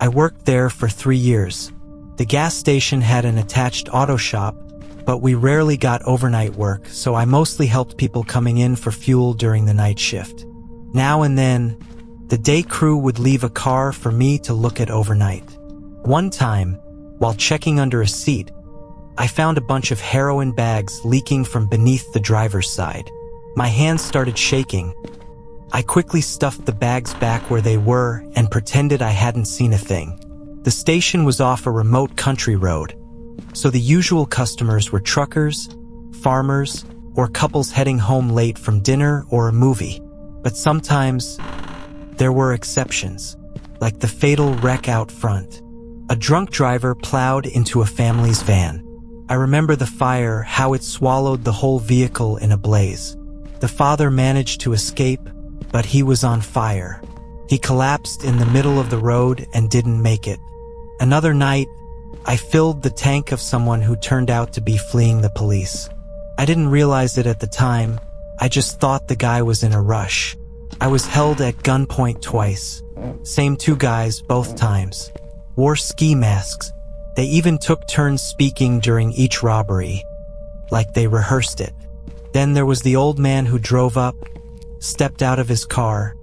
I worked there for 3 years. The gas station had an attached auto shop, but we rarely got overnight work, so I mostly helped people coming in for fuel during the night shift. Now and then, the day crew would leave a car for me to look at overnight. One time, while checking under a seat, I found a bunch of heroin bags leaking from beneath the driver's side. My hands started shaking. I quickly stuffed the bags back where they were and pretended I hadn't seen a thing. The station was off a remote country road, so the usual customers were truckers, farmers, or couples heading home late from dinner or a movie. But sometimes, there were exceptions, like the fatal wreck out front. A drunk driver plowed into a family's van. I remember the fire, how it swallowed the whole vehicle in a blaze. The father managed to escape, but he was on fire. He collapsed in the middle of the road and didn't make it. Another night, I filled the tank of someone who turned out to be fleeing the police. I didn't realize it at the time. I just thought the guy was in a rush. I was held at gunpoint twice. Same 2 guys both times. Wore ski masks. They even took turns speaking during each robbery, like they rehearsed it. Then there was the old man who drove up, stepped out of his car,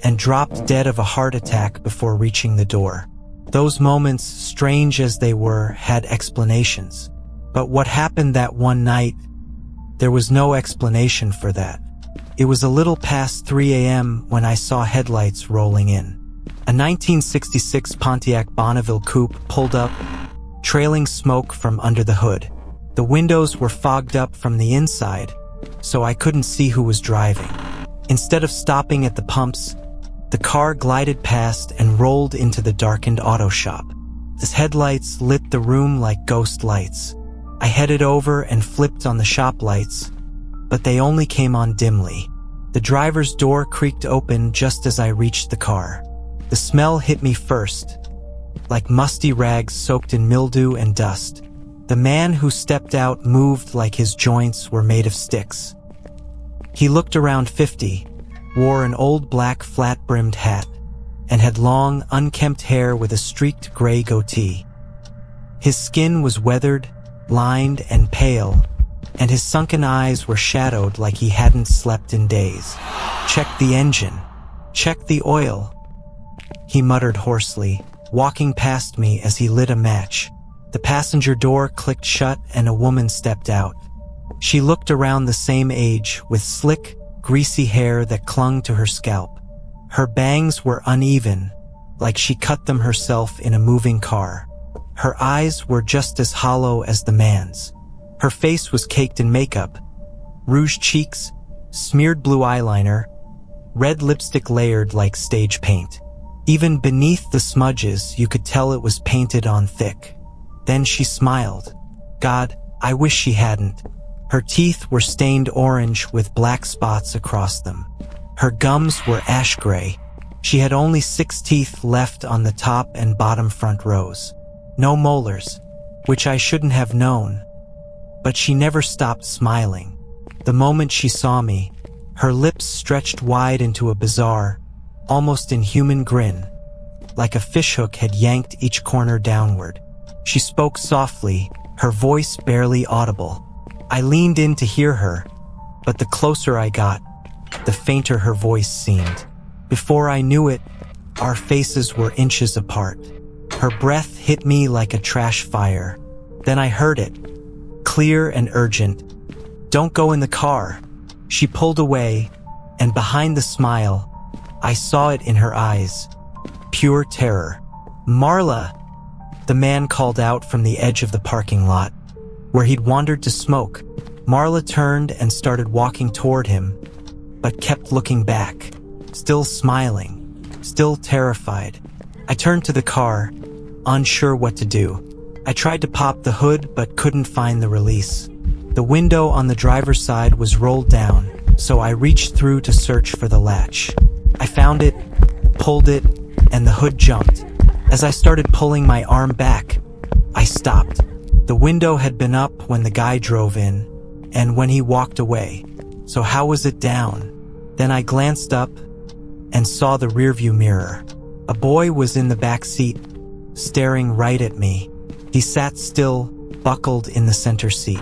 and dropped dead of a heart attack before reaching the door. Those moments, strange as they were, had explanations. But what happened that one night, there was no explanation for that. It was a little past 3 a.m. when I saw headlights rolling in. A 1966 Pontiac Bonneville coupe pulled up, trailing smoke from under the hood. The windows were fogged up from the inside, so I couldn't see who was driving. Instead of stopping at the pumps, the car glided past and rolled into the darkened auto shop. Its headlights lit the room like ghost lights. I headed over and flipped on the shop lights, but they only came on dimly. The driver's door creaked open just as I reached the car. The smell hit me first, like musty rags soaked in mildew and dust. The man who stepped out moved like his joints were made of sticks. He looked around 50, wore an old black flat-brimmed hat, and had long, unkempt hair with a streaked gray goatee. His skin was weathered, lined, and pale, and his sunken eyes were shadowed like he hadn't slept in days. "Check the engine. Check the oil," he muttered hoarsely, walking past me as he lit a match. The passenger door clicked shut and a woman stepped out. She looked around the same age, with slick, greasy hair that clung to her scalp. Her bangs were uneven, like she cut them herself in a moving car. Her eyes were just as hollow as the man's. Her face was caked in makeup, rouged cheeks, smeared blue eyeliner, red lipstick layered like stage paint. Even beneath the smudges, you could tell it was painted on thick. Then she smiled. God, I wish she hadn't. Her teeth were stained orange with black spots across them. Her gums were ash gray. She had only 6 teeth left on the top and bottom front rows. No molars, which I shouldn't have known. But she never stopped smiling. The moment she saw me, her lips stretched wide into a bizarre, almost inhuman grin, like a fishhook had yanked each corner downward. She spoke softly, her voice barely audible. I leaned in to hear her, but the closer I got, the fainter her voice seemed. Before I knew it, our faces were inches apart. Her breath hit me like a trash fire. Then I heard it, clear and urgent. "Don't go in the car." She pulled away, and behind the smile, I saw it in her eyes. Pure terror. "Marla," the man called out from the edge of the parking lot, where he'd wandered to smoke. Marla turned and started walking toward him, but kept looking back, still smiling, still terrified. I turned to the car, unsure what to do. I tried to pop the hood but couldn't find the release. The window on the driver's side was rolled down, so I reached through to search for the latch. I found it, pulled it, and the hood jumped. As I started pulling my arm back, I stopped. The window had been up when the guy drove in, and when he walked away. So how was it down? Then I glanced up and saw the rearview mirror. A boy was in the back seat, staring right at me. He sat still, buckled in the center seat.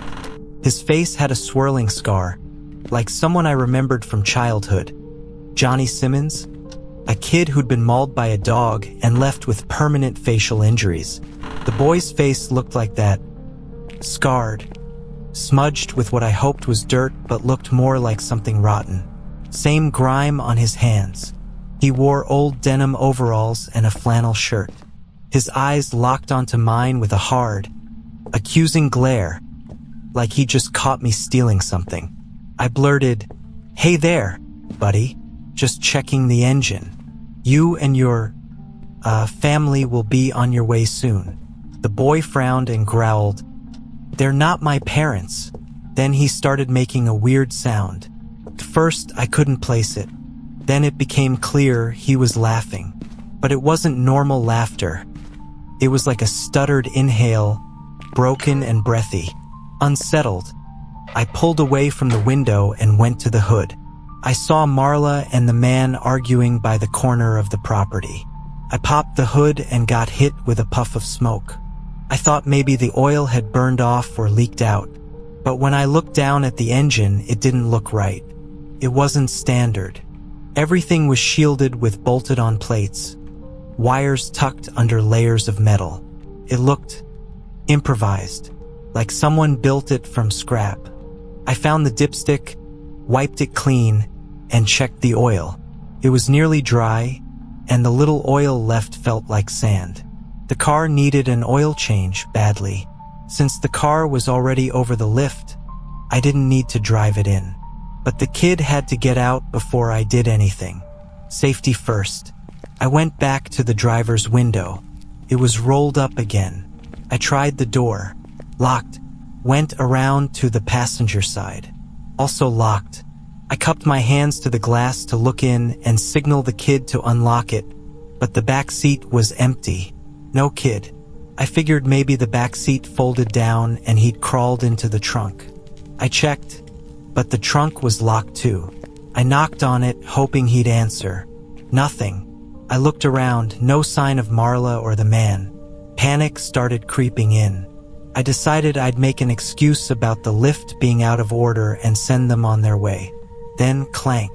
His face had a swirling scar, like someone I remembered from childhood. Johnny Simmons? A kid who'd been mauled by a dog and left with permanent facial injuries. The boy's face looked like that. Scarred. Smudged with what I hoped was dirt but looked more like something rotten. Same grime on his hands. He wore old denim overalls and a flannel shirt. His eyes locked onto mine with a hard, accusing glare, like he just caught me stealing something. I blurted, "Hey there, buddy. Just checking the engine. You and your, family will be on your way soon." The boy frowned and growled, "They're not my parents." Then he started making a weird sound. At first, I couldn't place it. Then it became clear he was laughing. But it wasn't normal laughter. It was like a stuttered inhale, broken and breathy. Unsettled, I pulled away from the window and went to the hood. I saw Marla and the man arguing by the corner of the property. I popped the hood and got hit with a puff of smoke. I thought maybe the oil had burned off or leaked out. But when I looked down at the engine, it didn't look right. It wasn't standard. Everything was shielded with bolted-on plates, wires tucked under layers of metal. It looked improvised, like someone built it from scrap. I found the dipstick, wiped it clean, and checked the oil. It was nearly dry, and the little oil left felt like sand. The car needed an oil change badly. Since the car was already over the lift, I didn't need to drive it in. But the kid had to get out before I did anything. Safety first. I went back to the driver's window. It was rolled up again. I tried the door. Locked. Went around to the passenger side. Also locked. I cupped my hands to the glass to look in and signal the kid to unlock it, but the back seat was empty. No kid. I figured maybe the back seat folded down and he'd crawled into the trunk. I checked, but the trunk was locked too. I knocked on it, hoping he'd answer. Nothing. I looked around, no sign of Marla or the man. Panic started creeping in. I decided I'd make an excuse about the lift being out of order and send them on their way. Then clank.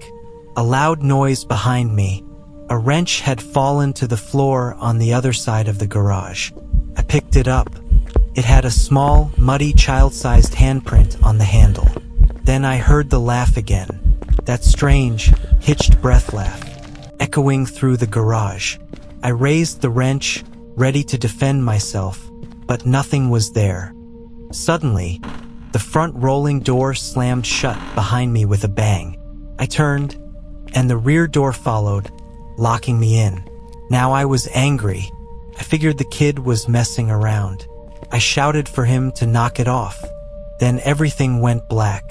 A loud noise behind me. A wrench had fallen to the floor on the other side of the garage. I picked it up. It had a small, muddy, child-sized handprint on the handle. Then I heard the laugh again. That strange, hitched breath laugh, echoing through the garage. I raised the wrench, ready to defend myself, but nothing was there. Suddenly, the front rolling door slammed shut behind me with a bang. I turned, and the rear door followed, locking me in. Now I was angry. I figured the kid was messing around. I shouted for him to knock it off. Then everything went black.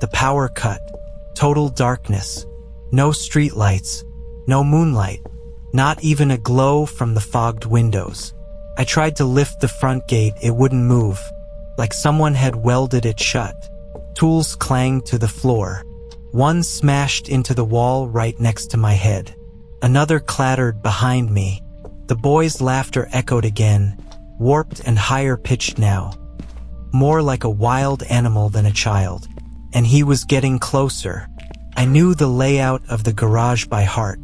The power cut. Total darkness. No street lights. No moonlight. Not even a glow from the fogged windows. I tried to lift the front gate, it wouldn't move, like someone had welded it shut. Tools clanged to the floor. One smashed into the wall right next to my head. Another clattered behind me. The boy's laughter echoed again, warped and higher pitched now. More like a wild animal than a child. And he was getting closer. I knew the layout of the garage by heart.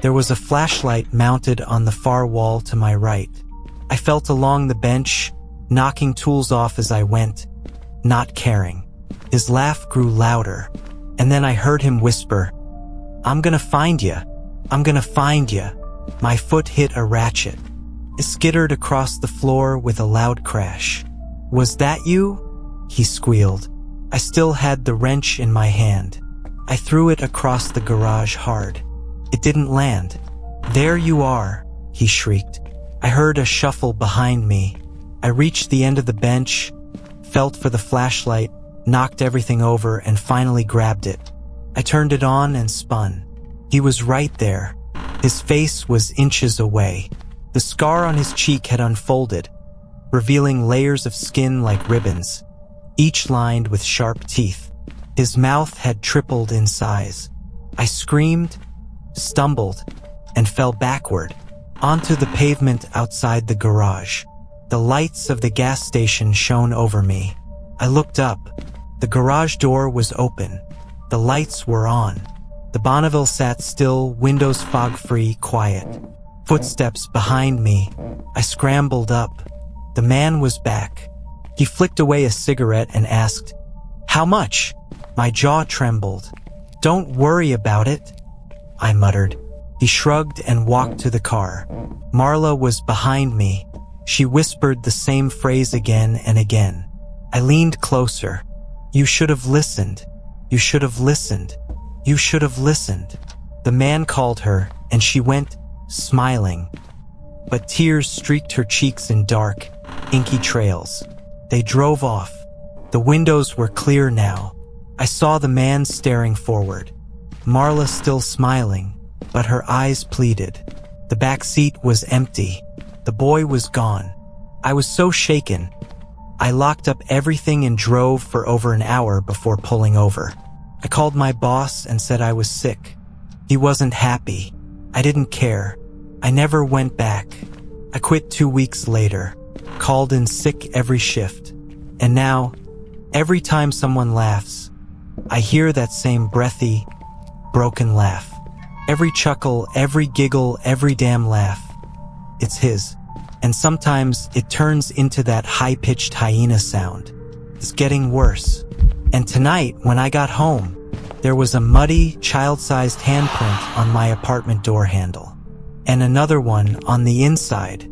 There was a flashlight mounted on the far wall to my right. I felt along the bench, knocking tools off as I went, not caring. His laugh grew louder, and then I heard him whisper, "I'm gonna find ya. I'm gonna find ya." My foot hit a ratchet. It skittered across the floor with a loud crash. "Was that you?" he squealed. I still had the wrench in my hand. I threw it across the garage hard. It didn't land. "There you are," he shrieked. I heard a shuffle behind me. I reached the end of the bench, felt for the flashlight, knocked everything over, and finally grabbed it. I turned it on and spun. He was right there. His face was inches away. The scar on his cheek had unfolded, revealing layers of skin like ribbons, each lined with sharp teeth. His mouth had tripled in size. I screamed, stumbled, and fell backward. onto the pavement outside the garage. The lights of the gas station shone over me. I looked up. The garage door was open. The lights were on. The Bonneville sat still, windows fog-free, quiet. Footsteps behind me. I scrambled up. The man was back. He flicked away a cigarette and asked, "How much?" My jaw trembled. "Don't worry about it," I muttered. He shrugged and walked to the car. Marla was behind me. She whispered the same phrase again and again. I leaned closer. "You should have listened. You should have listened. You should have listened." The man called her, and she went, smiling. But tears streaked her cheeks in dark, inky trails. They drove off. The windows were clear now. I saw the man staring forward. Marla still smiling, but her eyes pleaded. The back seat was empty. The boy was gone. I was so shaken. I locked up everything and drove for over an hour before pulling over. I called my boss and said I was sick. He wasn't happy. I didn't care. I never went back. I quit 2 weeks later, called in sick every shift. And now, every time someone laughs, I hear that same breathy, broken laugh. Every chuckle, every giggle, every damn laugh. It's his. And sometimes it turns into that high-pitched hyena sound. It's getting worse. And tonight, when I got home, there was a muddy, child-sized handprint on my apartment door handle. And another one on the inside.